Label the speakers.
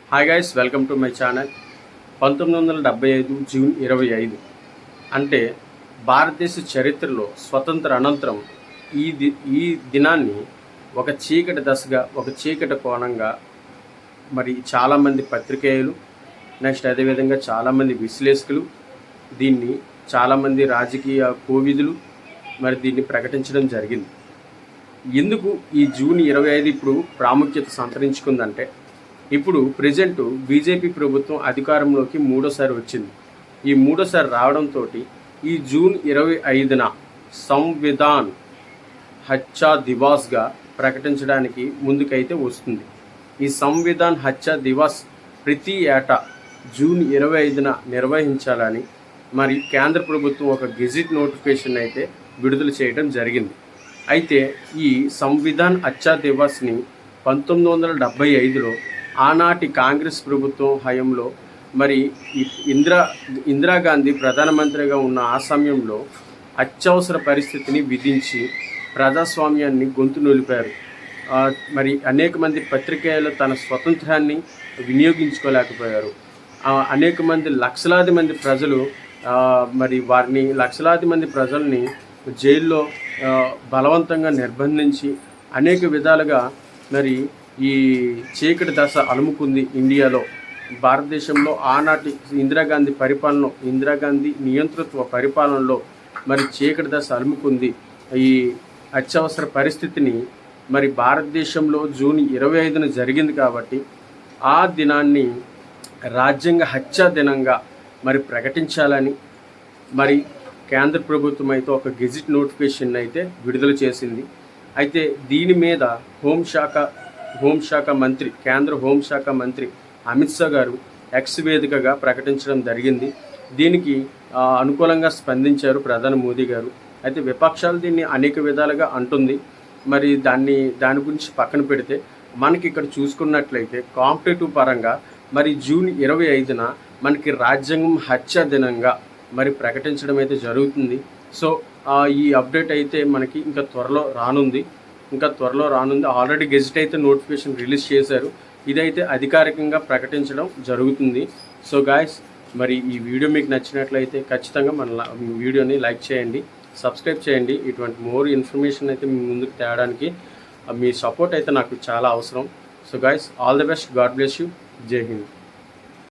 Speaker 1: Hi guys, welcome to my channel. 1975 June 25 అంటే భారతదేశ చరిత్రలో స్వతంత్ర అనంతరం ఈ దినాన్ని ఒక చీకటి దశగా, ఒక చీకటి కోణంగా మరి చాలామంది పత్రికేయులు, నెక్స్ట్ అదేవిధంగా చాలామంది విశ్లేషకులు, దీన్ని చాలామంది రాజకీయ కోవిదులు మరి దీన్ని ప్రకటించడం జరిగింది. ఎందుకు ఈ జూన్ 25 ఇప్పుడు ప్రాముఖ్యత సంతరించుకుందంటే, ఇప్పుడు ప్రజెంట్ బీజేపీ ప్రభుత్వం అధికారంలోకి మూడోసారి వచ్చింది. ఈ మూడోసారి రావడంతో ఈ జూన్ 25న సంవిధాన్ హత్యా దివాస్గా ప్రకటించడానికి ముందుకైతే వస్తుంది. ఈ సంవిధాన్ హత్యా దివాస్ ప్రతి ఏటా జూన్ 25న నిర్వహించాలని మరి కేంద్ర ప్రభుత్వం ఒక గెజిట్ నోటిఫికేషన్ అయితే విడుదల చేయడం జరిగింది. అయితే ఈ సంవిధాన్ హత్యా దివాస్ని 1975లో ఆనాటి కాంగ్రెస్ ప్రభుత్వం హయాంలో మరి ఇందిరాగాంధీ ప్రధానమంత్రిగా ఉన్న ఆ సమయంలో అత్యవసర పరిస్థితిని విధించి ప్రజాస్వామ్యాన్ని గొంతు నొలిపారు. మరి అనేక మంది పత్రికేయులు తన స్వతంత్రాన్ని వినియోగించుకోలేకపోయారు. అనేక మంది లక్షలాది మంది ప్రజలు లక్షలాది మంది ప్రజల్ని జైల్లో బలవంతంగా నిర్బంధించి అనేక విధాలుగా మరి ఈ చీకటి దశ అలుముకుంది. ఇండియాలో, భారతదేశంలో ఆనాటి ఇందిరాగాంధీ నియంతృత్వ పరిపాలనలో మరి చీకటి దశ అలుముకుంది. ఈ అత్యవసర పరిస్థితిని మరి భారతదేశంలో జూన్ 25న జరిగింది కాబట్టి ఆ దినాన్ని రాజ్యాంగ హత్యా దినంగా మరి ప్రకటించాలని మరి కేంద్ర ప్రభుత్వం అయితే ఒక గెజిట్ నోటిఫికేషన్ అయితే విడుదల చేసింది. అయితే దీని మీద హోంశాఖ మంత్రి, కేంద్ర హోంశాఖ మంత్రి అమిత్ షా గారు ఎక్స్ వేదికగా ప్రకటించడం జరిగింది. దీనికి అనుకూలంగా స్పందించారు ప్రధాని మోదీ గారు. అయితే విపక్షాలు దీన్ని అనేక విధాలుగా అంటుంది. మరి దాని గురించి పక్కన పెడితే మనకి ఇక్కడ చూసుకున్నట్లయితే కాంపిటేటివ్ పరంగా మరి జూన్ 25న మనకి రాజ్యాంగం హత్యా దినంగా మరి ప్రకటించడం అయితే జరుగుతుంది. సో ఈ అప్డేట్ అయితే మనకి ఇంకా త్వరలో రానుంది. ఆల్రెడీ గెజిట్ అయితే నోటిఫికేషన్ రిలీజ్ చేశారు. ఇదైతే అధికారికంగా ప్రకటించడం జరుగుతుంది. సో గాయస్, మరి ఈ వీడియో మీకు నచ్చినట్లయితే ఖచ్చితంగా మన వీడియోని లైక్ చేయండి, సబ్స్క్రైబ్ చేయండి. ఇటువంటి మోర్ ఇన్ఫర్మేషన్ అయితే మీ ముందుకు తేవడానికి మీ సపోర్ట్ అయితే నాకు చాలా అవసరం. So guys, all the best, God bless you, జై హింద్.